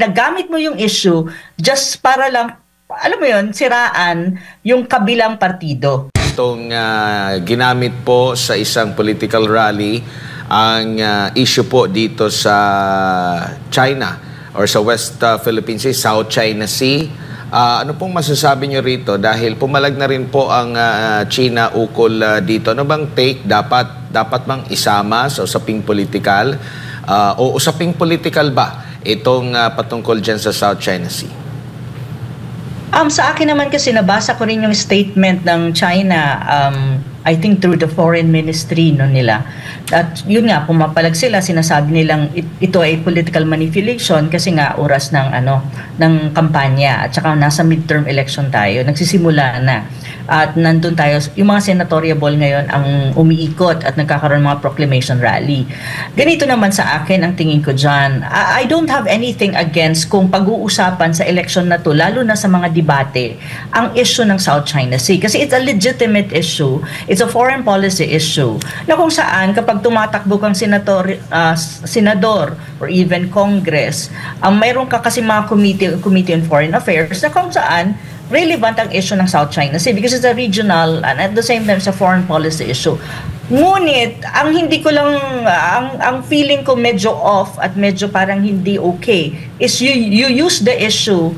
nagamit mo yung issue just para lang, alam mo yun, siraan yung kabilang partido. Itong ginamit po sa isang political rally ang issue po dito sa China or sa West Philippine Sea, South China Sea. Ano pong masasabi nyo rito? Dahil pumalag na rin po ang China ukol dito. Ano bang take? Dapat bang isama sa usaping politikal? O usaping politikal ba itong patungkol dyan sa South China Sea? Sa akin naman kasi nabasa ko rin yung statement ng China, I think through the foreign ministry nila. At yun nga, pumapalag sila, sinasabi nilang ito ay political manipulation kasi nga oras ng ng kampanya at saka nasa midterm election tayo, nagsisimula na. At nandun tayo, yung mga senatorial ngayon ang umiikot at nagkakaroon ng mga proclamation rally. Ganito naman sa akin ang tingin ko dyan. I don't have anything against kung pag-uusapan sa election na to, lalo na sa mga debate, ang issue ng South China Sea. Kasi it's a legitimate issue. It's a foreign policy issue. Na kung saan, kapag tumatakbo kang senador or even Congress, mayroon ka kasi mga committee on foreign affairs na kung saan relevant ang issue ng South China Sea because it's a regional and at the same time it's a foreign policy issue. Ngunit, ang hindi ko lang, ang feeling ko medyo off at medyo parang hindi okay is you use the issue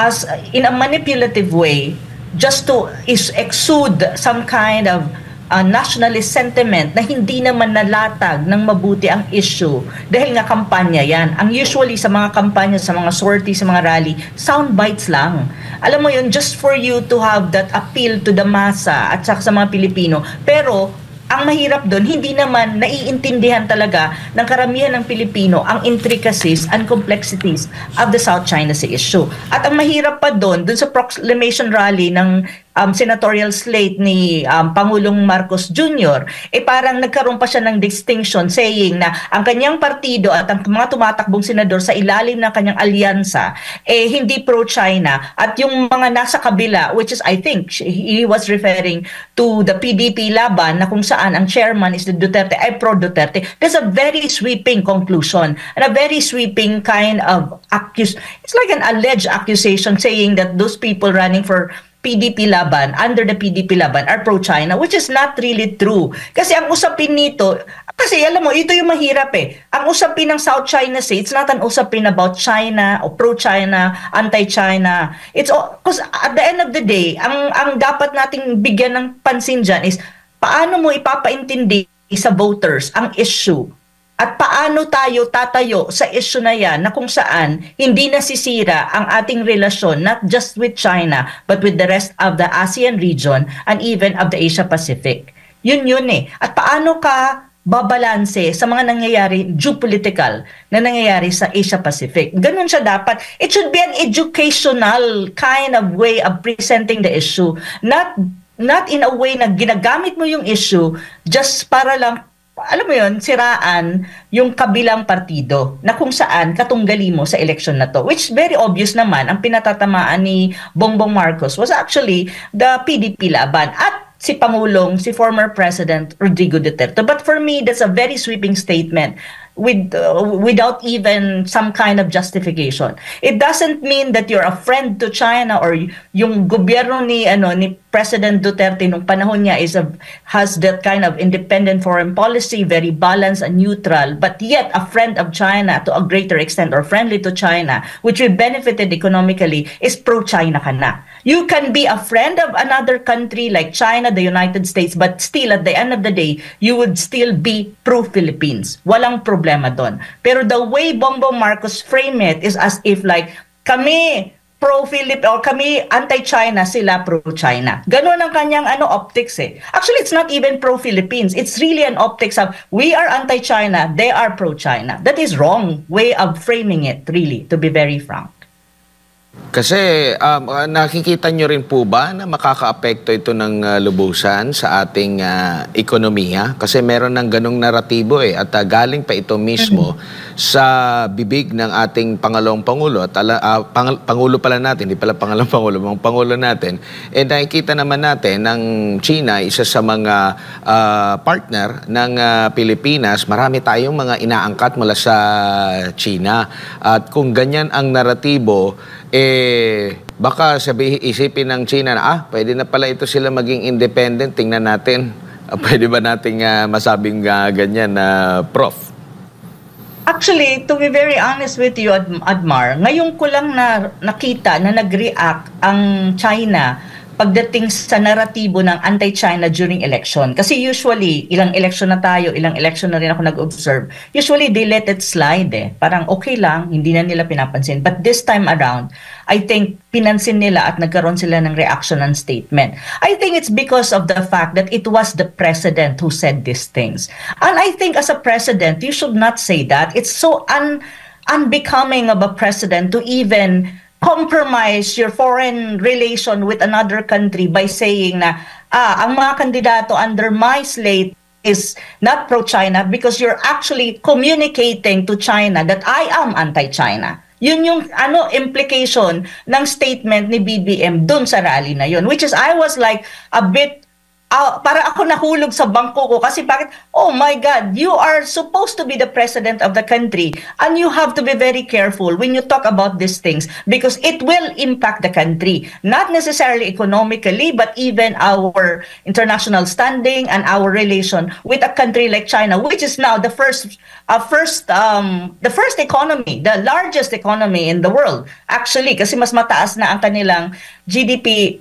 as in a manipulative way just to exude some kind of nationalist sentiment na hindi naman nalatag ng mabuti ang issue dahil nga kampanya yan. Ang usually sa mga kampanya, sa mga sorties, sa mga rally, sound bites lang. Alam mo yun, just for you to have that appeal to the massa at saka sa mga Pilipino. Pero ang mahirap doon, hindi naman naiintindihan talaga ng karamihan ng Pilipino ang intricacies and complexities of the South China Sea issue. At ang mahirap pa doon sa proclamation rally ng senatorial slate ni Pangulong Marcos Jr., parang nagkaroon pa siya ng distinction saying na ang kanyang partido at ang mga tumatakbong senador sa ilalim ng kanyang alyansa hindi pro-China at yung mga nasa kabila, which is I think he was referring to the PDP laban na kung saan ang chairman is the Duterte ay pro-Duterte. That's a very sweeping conclusion and a very sweeping kind of it's like an alleged accusation saying that those people running for PDP laban, under the PDP laban, are pro-China, which is not really true. Kasi ang usapin nito, kasi alam mo, ito yung mahirap Ang usapin ng South China Sea, it's not an usapin about China o pro-China, anti-China. It's because at the end of the day, ang dapat nating bigyan ng pansin dyan is paano mo ipapaintindi sa voters ang issue at paano tayo tatayo sa issue na yan na kung saan hindi nasisira ang ating relasyon not just with China but with the rest of the ASEAN region and even of the Asia Pacific. Yun At paano ka babalanse sa mga nangyayari geopolitical na nangyayari sa Asia Pacific. Ganun siya dapat. It should be an educational kind of way of presenting the issue. Not in a way na ginagamit mo yung issue just para lang alam mo yun, siraan yung kabilang partido na kung saan katunggali mo sa election na to. Which very obvious naman, ang pinatatamaan ni Bongbong Marcos was actually the PDP laban at si former President Rodrigo Duterte. But for me, that's a very sweeping statement without even some kind of justification. It doesn't mean that you're a friend to China or yung gobyerno ni President Duterte nung panahon niya has that kind of independent foreign policy, very balanced and neutral, but yet a friend of China to a greater extent or friendly to China, which we benefited economically, is pro-China ka na. You can be a friend of another country like China, the United States, but still at the end of the day, you would still be pro-Philippines. Walang problema doon. Pero the way Bongbong Marcos frame it is as if like kami pro-Philip or kami anti-China, sila pro-China. Ganon ang kanyang optics Actually, it's not even pro-Philippines. It's really an optics of we are anti-China, they are pro-China. That is wrong way of framing it, really, to be very frank. Kasi nakikita nyo rin po ba na makakaapekto ito ng lubusan sa ating ekonomiya? Kasi meron ng ganong naratibo at galing pa ito mismo sa bibig ng ating Pangalawang Pangulo. At Pangulo pala natin, hindi pala Pangalawang Pangulo, mga Pangulo natin. And nakikita naman natin ng China, isa sa mga partner ng Pilipinas, marami tayong mga inaangkat mula sa China. At kung ganyan ang naratibo, baka isipin ng China na, pwede na pala ito sila maging independent, tingnan natin. Pwede ba nating masabing ganyan, Prof? Actually, to be very honest with you, Admar, ngayon ko lang nakita na nag-react ang China pagdating sa naratibo ng anti-China during election. Kasi usually, ilang election na tayo, ilang election na rin ako nag-observe, usually they let it slide Parang okay lang, hindi na nila pinapansin. But this time around, I think pinansin nila at nagkaroon sila ng reaction and statement. I think it's because of the fact that it was the president who said these things. And I think as a president, you should not say that. It's so unbecoming of a president to even compromise your foreign relation with another country by saying na ang mga kandidato under my slate is not pro-China because you're actually communicating to China that I am anti-China. Yun yung implication ng statement ni BBM dun sa rally na yun, which is I was like a bit para ako nahulog sa bangko ko kasi bakit, oh my God, you are supposed to be the president of the country and you have to be very careful when you talk about these things because it will impact the country, not necessarily economically but even our international standing and our relation with a country like China, which is now the first economy, the largest economy in the world actually kasi mas mataas na ang kanilang GDP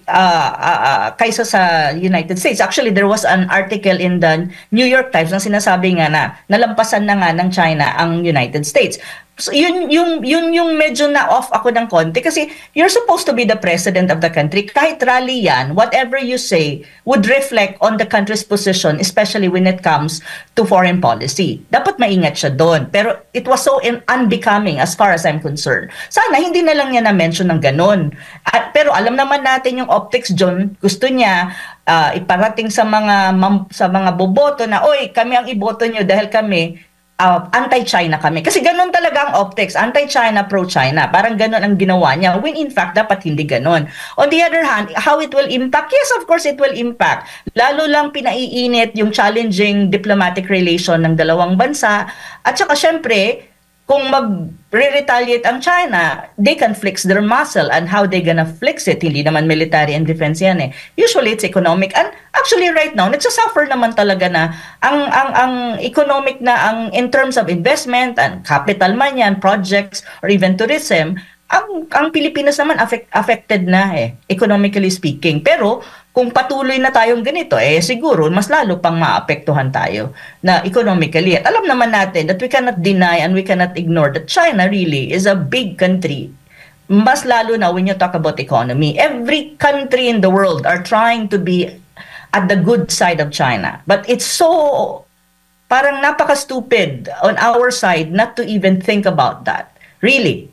kaysa sa United States. Actually, there was an article in the New York Times na sinasabi nga na nalampasan na nga ng China ang United States. So, yun yung medyo na-off ako ng konti kasi you're supposed to be the president of the country. Kahit rally yan, whatever you say would reflect on the country's position, especially when it comes to foreign policy. Dapat maingat siya doon. Pero it was so unbecoming as far as I'm concerned. Sana hindi na lang niya na-mention ng ganun. Pero alam naman natin yung optics, John, gusto niya iparating sa mga boboto na, oy, kami ang iboto nyo dahil kami anti-China kami. Kasi ganun talaga ang optics, anti-China, pro-China. Parang ganun ang ginawa niya. When in fact, dapat hindi ganun. On the other hand, how it will impact? Yes, of course, it will impact. Lalo lang pinaiinit yung challenging diplomatic relation ng dalawang bansa. At saka syempre, kung mag-retaliate ang China, they can flex their muscle. And how they gonna flex it? Hindi naman military and defense yan Usually, it's economic. And actually, right now, nagsasuffer naman talaga na ang economic na, in terms of investment and capital man yan, projects, or even tourism, ang Pilipinas naman affected na economically speaking. Pero kung patuloy na tayong ganito, siguro mas lalo pang maapektuhan tayo na economically. At alam naman natin that we cannot deny and we cannot ignore that China really is a big country. Mas lalo na when you talk about economy. Every country in the world are trying to be at the good side of China. But it's so, parang napaka-stupid on our side not to even think about that. Really.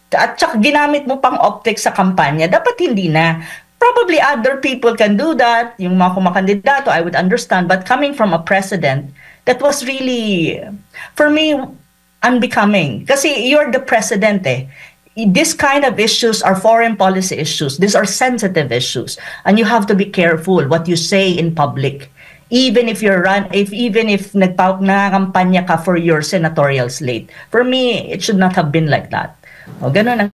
At saka ginamit mo pang optics sa kampanya, dapat hindi na. Probably other people can do that. Yung mga kumakandidato, I would understand. But coming from a president, that was really, for me, unbecoming. Kasi you're the president This kind of issues are foreign policy issues. These are sensitive issues. And you have to be careful what you say in public. Even if nagpapakampanya ka for your senatorial slate. For me, it should not have been like that. O, ganun ang